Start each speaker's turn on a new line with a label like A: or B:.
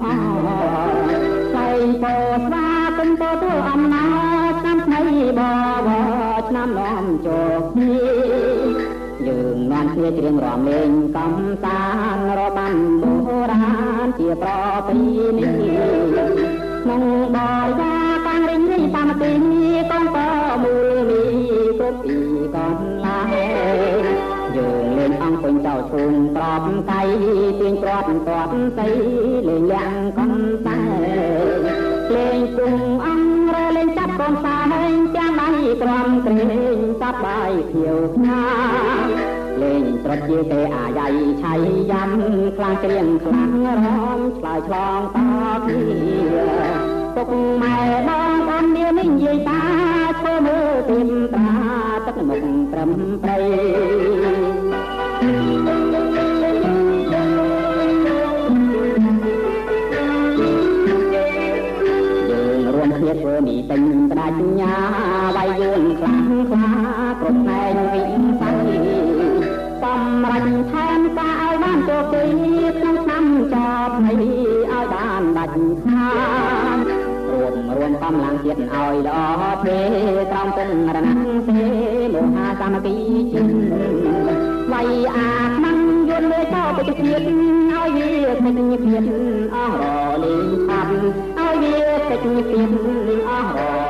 A: អស្លែងពោស្វាគុំពោទូអំណោឆ្នាំថ្មីបវឆ្នាំនាំជោគយើងបានគ្នាច្រៀងរាំលេងកំសាន្តរបាំបុរាណជាប្រពៃណីក្នុងបរិយាកាំងរិញរីតាមទីកងបើមូលមីគ្រប់ពីកន្លែងយើងលេងអង្គពេញចោលឈូងក្របកៃទាញក្របទាត់ស្អីលេងលាក់កំសាន្តលេងគុំអង្គរលេងចាប់កូនសាលេងទាំងដៃក្រំក្រែងសប្បាយខៀវស្នាលេងត្រុតជាទេអាយ៉ៃឆៃយ៉ាំខ្លាំងក្រៀងខ្លាំងរំឆ្លើយឆ្លងតពីពុកម៉ែបងបានមាននិយាយតាធ្វើមើលទីមតាទឹកមុខត្រឹមព្រៃគ្នាធ្វើមីពេញបដាច់ញាវាយយួនខ្លាំងខ្លាគ្រប់ណែនវិញសៃសម្រាប់ថែមការឲ្យបានជោគជ័យក្នុងឆ្នាំចប់នេះឲ្យបានដាច់ខាតរួមកម្លាំងជាតិឲ្យល្អទេត្រង់ពុនរណាំងទេមហាសាមគ្គីជាតិវាយអាខ្មាំងយួនលើចោលទៅជាតិឲ្យវាពេញភាពអស់រលីងខាត់ឲ្យវាពេញភាពអស់រ